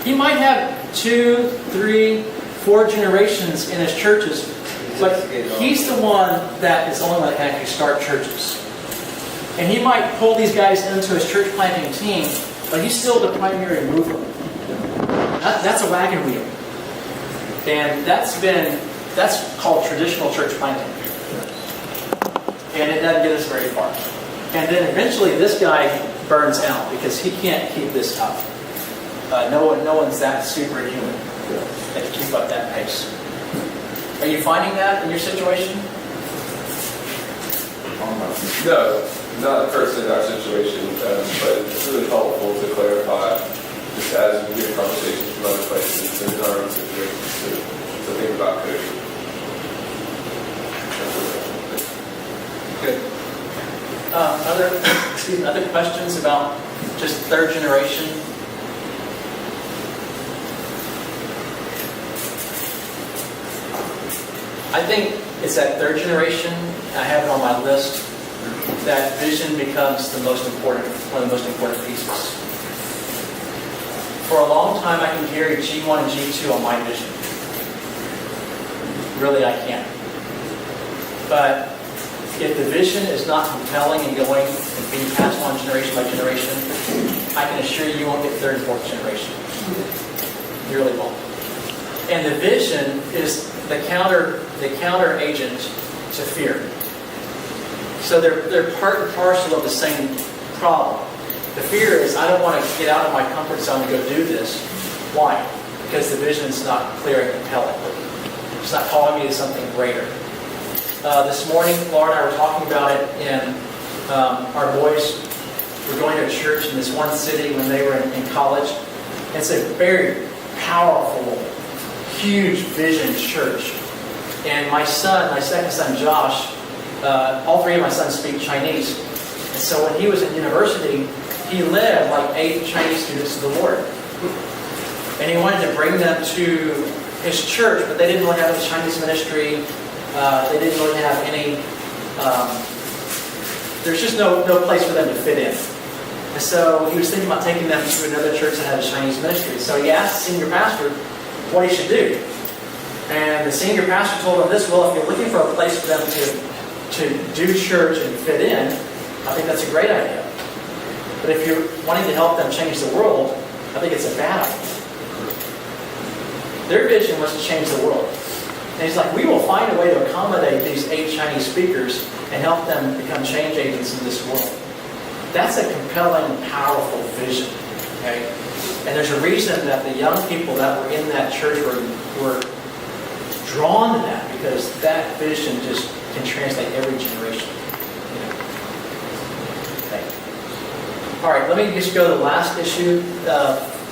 He might have 2, 3, 4 generations in his churches, but he's the one that is the only one that can actually start churches. And he might pull these guys into his church planting team, but he's still the primary mover. That's a wagon wheel. And that's called traditional church planting. And it doesn't get us very far. And then eventually this guy burns out because he can't keep this up. No one's that superhuman that can keep up that pace. Are you finding that in your situation? No, not personally in our situation, but it's really helpful to clarify, just as we hear conversations from other places and in our own situations, to think about coaching. Good. Other questions about just third generation? I think it's that third generation, I have it on my list, that vision becomes the most important, one of the most important pieces. For a long time, I can carry G1 and G2 on my vision. Really, I can't. But if the vision is not compelling and going and being passed on generation by generation, I can assure you won't get third and fourth generation. You really won't. And the vision is the counter agent to fear. So they're part and parcel of the same problem. The fear is, I don't want to get out of my comfort zone and go do this. Why? Because the vision is not clear and compelling. It's not calling me to something greater. This morning, Laura and I were talking about it, and our boys were going to a church in this one city when they were in college. It's a very powerful, huge vision church. And my second son, Josh, all three of my sons speak Chinese. And so when he was in university, he led like 8 Chinese students to the Lord. And he wanted to bring them to his church, but they didn't really have any Chinese ministry. They didn't really have any, there's just no place for them to fit in. And so he was thinking about taking them to another church that had a Chinese ministry. So he asked the senior pastor what he should do. And the senior pastor told him this: well, if you're looking for a place for them to do church and fit in, I think that's a great idea. But if you're wanting to help them change the world, I think it's a bad idea. Their vision was to change the world. And he's like, we will find a way to accommodate these 8 Chinese speakers and help them become change agents in this world. That's a compelling, powerful vision. Okay? And there's a reason that the young people that were in that church were drawn to that, because that vision just can translate every generation. Okay. All right, let me just go to the last issue,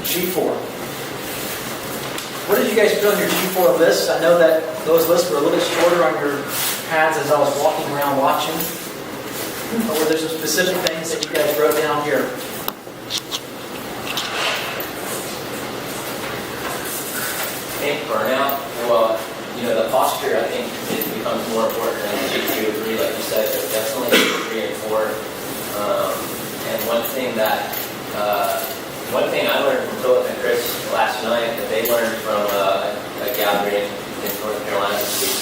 G4. What did you guys put on your G4 lists? I know that those lists were a little bit shorter on your pads as I was walking around watching. But were there some specific things that you guys wrote down here? I think burnout, well, the posture, I think, it becomes more important in G2 or 3, like you said, but definitely G3 and 4. And one thing I learned from Philip and Chris last night, that they learned from a gathering in North Carolina this week,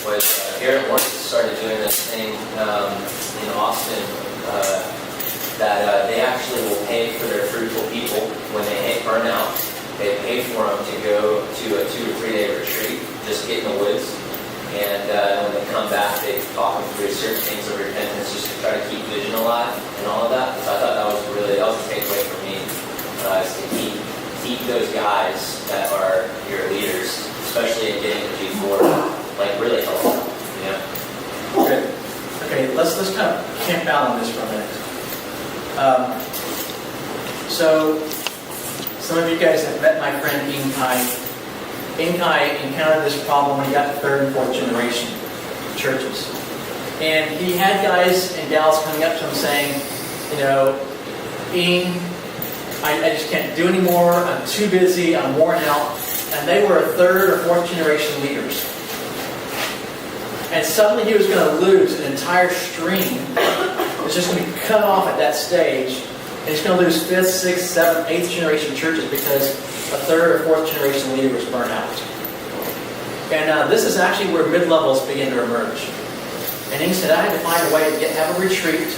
was Garrett Morris started doing this thing in Austin, that they actually will pay for their fruitful people when they hit burnout. They pay for them to go to a 2 or 3 day retreat, just get in the woods, and when they come back, they talk them through certain things of repentance, just to try to keep vision alive and all of that. So I thought that was a takeaway for me, is to keep those guys that are your leaders, especially in getting to G4, like really helpful. Good. Okay, let's kind of camp out on this for a minute. So, some of you guys have met my friend Inkai. Inkai encountered this problem when he got to 3rd and 4th generation churches. And he had guys and gals coming up to him saying, Ing, I just can't do anymore, I'm too busy, I'm worn out. And they were 3rd or 4th generation leaders. And suddenly he was going to lose an entire stream. It's just going to be cut off at that stage. And he's going to lose 5th, 6th, 7th, 8th generation churches because a 3rd or 4th generation leader was burnt out. And this is actually where mid-levels begin to emerge. And he said, I had to find a way to have a retreat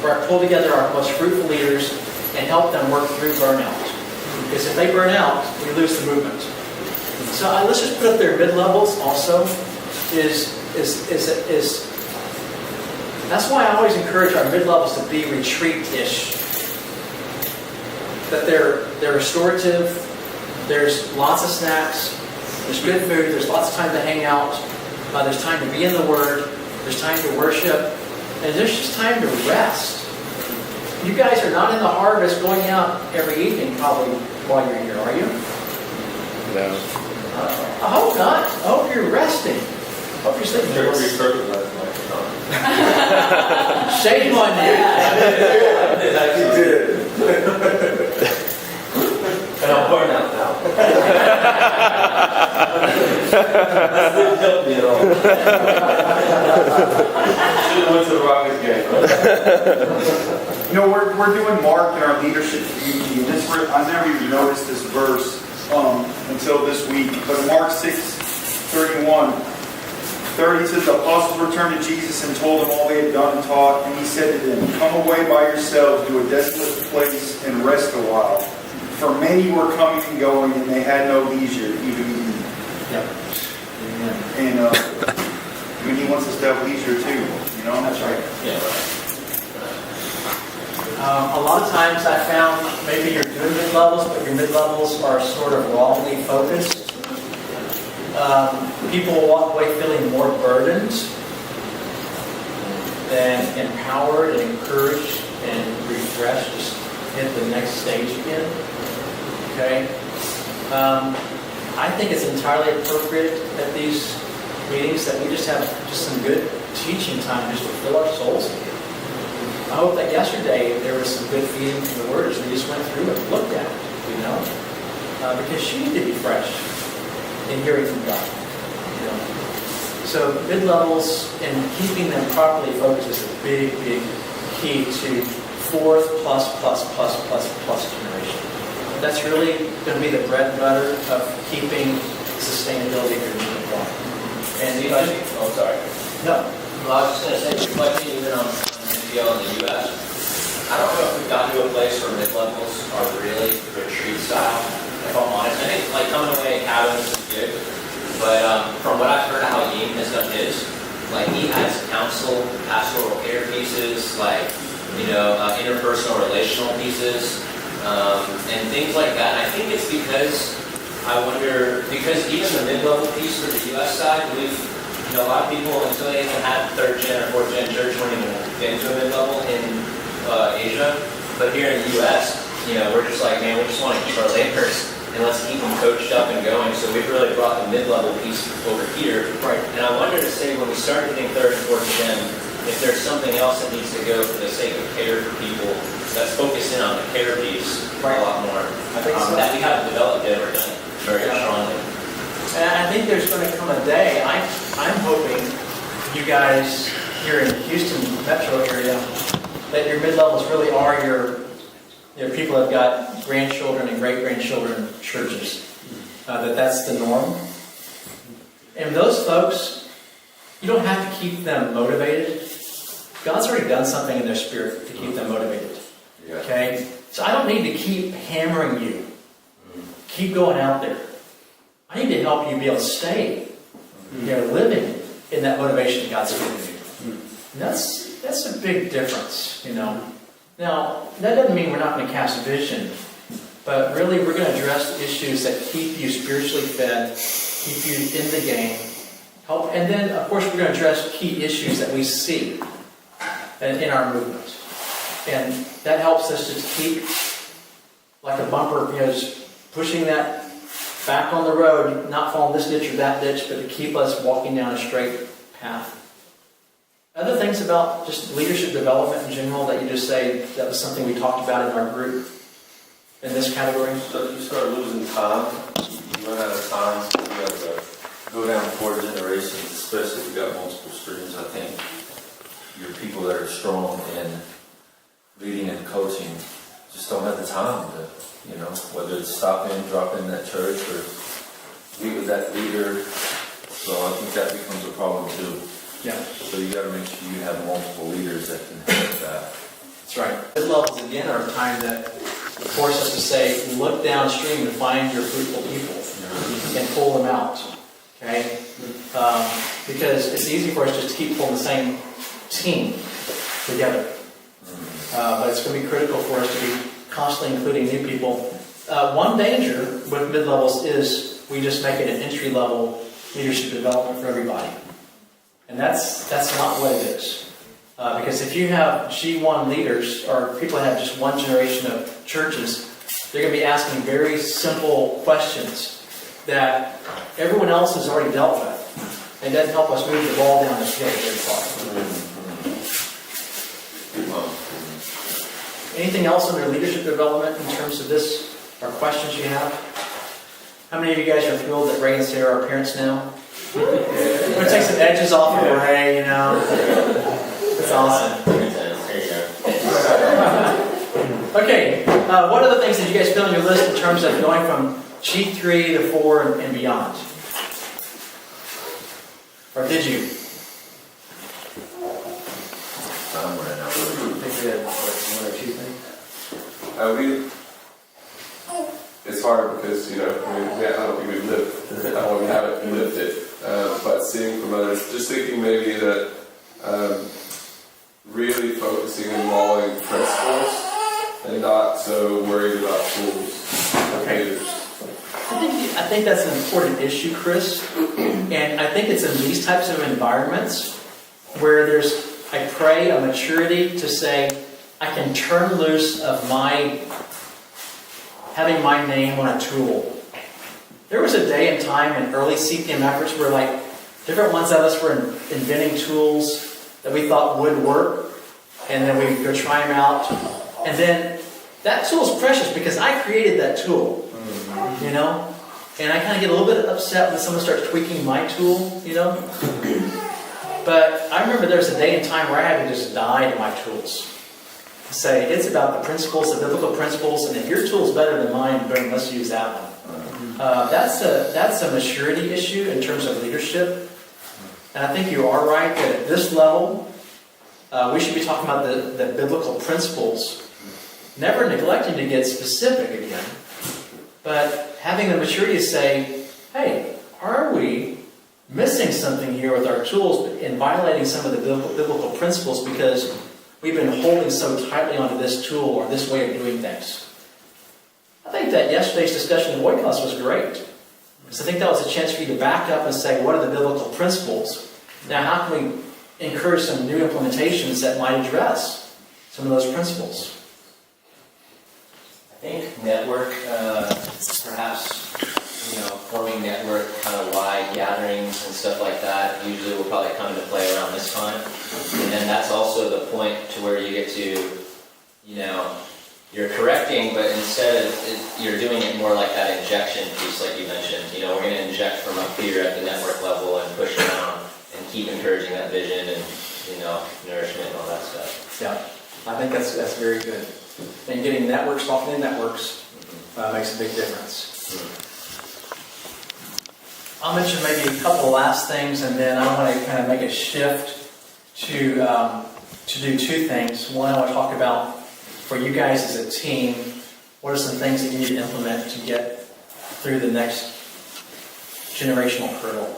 where I pull together our most fruitful leaders and help them work through burnout. Because if they burn out, we lose the movement. So let's just put up there mid-levels also is that's why I always encourage our mid-levels to be retreat-ish. That they're restorative, there's lots of snacks, there's good food, there's lots of time to hang out, there's time to be in the Word, there's time to worship, and there's just time to rest. You guys are not in the harvest going out every evening probably while you're here, are you? No. I hope not. I hope you're resting. I hope you're sleeping. Shame on you. You did. And I'm burnt out now. That didn't help me at all. Should have went to the Rockets game. You know, we're doing Mark in our leadership community, and I never even noticed this verse until this week. But in Mark 6:31-30 says, the apostles returned to Jesus and told him all they had done and taught, and he said to them, come away by yourselves to a desolate place and rest a while. For many were coming and going, and they had no leisure, even eating. Yep. And I mean, he wants us to have leisure too, you know? That's right. Yeah. A lot of times I found maybe you're doing mid-levels, but your mid-levels are sort of wrongly focused. People will walk away feeling more burdened than empowered and encouraged and refreshed to hit the next stage again. Okay? I think it's entirely appropriate at these meetings that we just have just some good teaching time just to fill our souls again. I hope that yesterday there was some good feeding from the Word as we just went through it and looked at it, you know? Because you need to be fresh in hearing from God. You know? So mid-levels and keeping them properly focused is a big, big key to 4th plus generation. That's really going to be the bread and butter of keeping sustainability of your movement going. And Oh, sorry. No. Well, I was just going to say, reflecting even on NPO in the U.S., I don't know if we've gotten to a place where mid-levels are really retreat style, if I'm honest. I think like coming away at cabins is good, but from what I've heard of how Yim has done his, like he has counsel, pastoral care pieces, like, you know, interpersonal relational pieces, and things like that. And I think it's because because even the mid-level piece for the U.S. side, a lot of people, until they even had 3rd gen or 4th gen church, weren't even getting to a mid-level in Asia. But here in the U.S., we're just like, man, we just want to keep our laborers and let's keep them coached up and going. So we've really brought the mid-level piece over here. Right. And I wanted to say, when we start getting 3rd and 4th gen, if there's something else that needs to go for the sake of care for people, that's focused in on the care piece a lot more. I think so. That we haven't developed it or done very strongly. And I think there's going to come a day, I'm hoping you guys here in Houston metro area, that your mid-levels really are your people that have got grandchildren and great-grandchildren churches. That's the norm. And those folks, you don't have to keep them motivated. God's already done something in their spirit to keep them motivated. Okay? So I don't need to keep hammering you. Keep going out there. I need to help you be able to stay, living in that motivation God's given you. And that's a big difference, Now, that doesn't mean we're not going to cast vision, but really we're going to address issues that keep you spiritually fed, keep you in the game, help, and then of course we're going to address key issues that we see in our movement, and that helps us to keep like a bumper, just pushing that back on the road, not following this ditch or that ditch, but to keep us walking down a straight path. Other things about just leadership development in general that you just say that was something we talked about in our group in this category? So you start losing time, you run out of time, you have to go down 4 generations, especially if you got multiple streams, I think your people that are strong in leading and coaching just don't have the time to, whether it's stop in, drop in that church, or meet with that leader. So I think that becomes a problem too. Yeah. So you gotta make sure you have multiple leaders that can help that. That's right. Mid levels again are a time that force us to say, look downstream to find your fruitful people and pull them out. Okay? Because it's easy for us just to keep pulling the same team together. But it's going to be critical for us to be constantly including new people. One danger with mid-levels is we just make it an entry-level leadership development for everybody. And that's not what it is. Because if you have G1 leaders, or people that have just one generation of churches, they're going to be asking very simple questions that everyone else has already dealt with. And doesn't help us move the ball down the field very far. Anything else under leadership development in terms of this, or questions you have? How many of you guys are thrilled that Ray and Sarah are parents now? We're going to take some edges off of Ray, It's awesome. Okay, what are the things that you guys put on your list in terms of going from G3 to 4 and beyond? Or did you? I'm running out. I think we had one or two things. It's hard because, I don't think we've lived, we haven't lived it. But seeing from others, just thinking maybe that really focusing and modeling principles and not so worried about tools. Okay. I think that's an important issue, Chris. And I think it's in these types of environments where I pray a maturity to say, I can turn loose of having my name on a tool. There was a day and time in early CPM efforts where different ones of us were inventing tools that we thought would work, and then we go try them out. And then that tool is precious because I created that tool, And I kind of get a little bit upset when someone starts tweaking my tool, But I remember there was a day and time where I had to just die to my tools. Say, it's about the principles, the biblical principles, and if your tool is better than mine, then let's use that one. That's a maturity issue in terms of leadership. And I think you are right that at this level, we should be talking about the biblical principles, never neglecting to get specific again, but having the maturity to say, hey, are we missing something here with our tools and violating some of the biblical principles because we've been holding so tightly onto this tool or this way of doing things? I think that yesterday's discussion in Oikos was great. Because I think that was a chance for you to back up and say, what are the biblical principles? Now, how can we encourage some new implementations that might address some of those principles? I think network, perhaps, forming network kind of wide gatherings and stuff like that usually will probably come into play around this time. And then that's also the point to where you get to, you're correcting, but instead you're doing it more like that injection piece like you mentioned. We're going to inject from up here at the network level and push around and keep encouraging that vision and, nourishment and all that stuff. Yeah, I think that's very good. And getting networks, softening networks, makes a big difference. I'll mention maybe a couple of last things, and then I want to kind of make a shift to do two things. One, I want to talk about, for you guys as a team, what are some things that you need to implement to get through the next generational hurdle.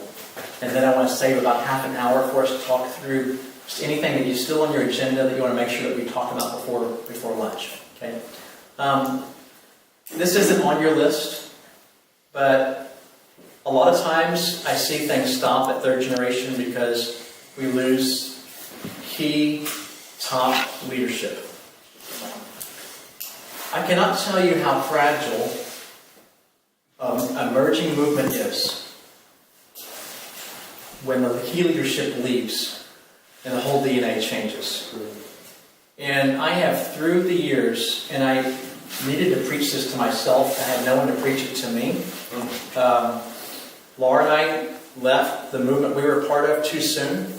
And then I want to save about half an hour for us to talk through just anything that is still on your agenda that you want to make sure that we talk about before lunch. Okay. This isn't on your list, but a lot of times I see things stop at third generation because we lose key top leadership. I cannot tell you how fragile emerging movement is when the key leadership leaves and the whole DNA changes. And I have, through the years, and I needed to preach this to myself, I had no one to preach it to me. Laura and I left the movement we were a part of too soon,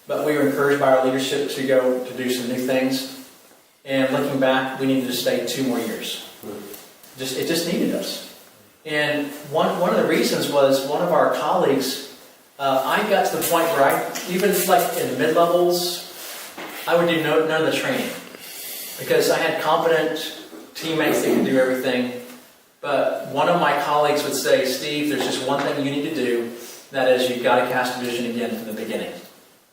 but we were encouraged by our leadership to go to do some new things. And looking back, we needed to stay 2 more years. It just needed us. And one of the reasons was one of our colleagues, I got to the point where even like in mid-levels, I would do none of the training. Because I had competent teammates that could do everything. But one of my colleagues would say, Steve, there's just one thing you need to do. That is, you've got to cast a vision again from the beginning.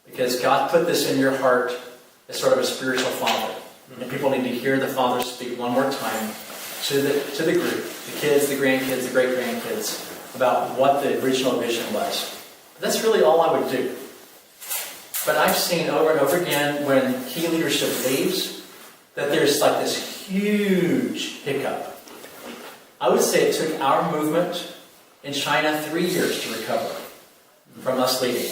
Because God put this in your heart as sort of a spiritual father. And people need to hear the Father speak one more time to the group, the kids, the grandkids, the great-grandkids, about what the original vision was. That's really all I would do. But I've seen over and over again when key leadership leaves, that there's like this huge hiccup. I would say it took our movement in China 3 years to recover from us leading.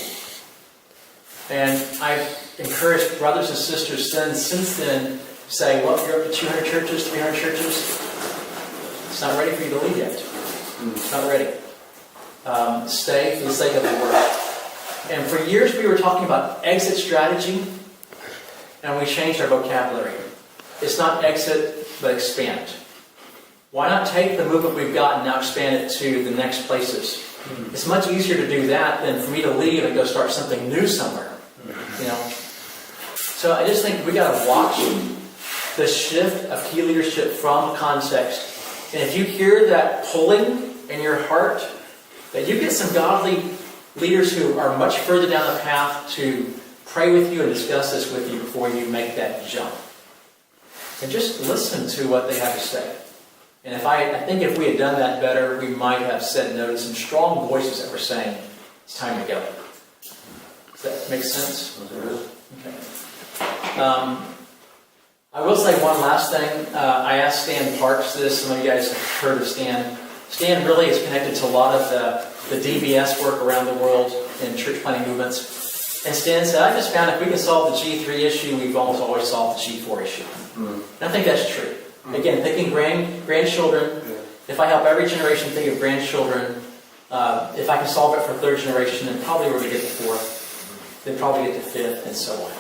And I've encouraged brothers and sisters since then say, well, you're up to 200 churches, 300 churches. It's not ready for you to lead yet. It's not ready. Stay for the sake of the word. And for years we were talking about exit strategy, and we changed our vocabulary. It's not exit, but expand. Why not take the movement we've got and now expand it to the next places? It's much easier to do that than for me to leave and go start something new somewhere. You know. So I just think we got to watch the shift of key leadership from context. And if you hear that pulling in your heart, that you get some godly leaders who are much further down the path to pray with you and discuss this with you before you make that jump. And just listen to what they have to say. And I think if we had done that better, we might have said no to some strong voices that were saying, it's time to go. Does that make sense? Okay. I will say one last thing. I asked Stan Parks this. Some of you guys have heard of Stan. Stan really is connected to a lot of the DBS work around the world in church planting movements. And Stan said, I just found if we can solve the G3 issue, we've almost always solved the G4 issue. And I think that's true. Again, thinking grandchildren, if I help every generation think of grandchildren, if I can solve it for third generation, then probably we're going to get to fourth, then probably get to fifth, and so on.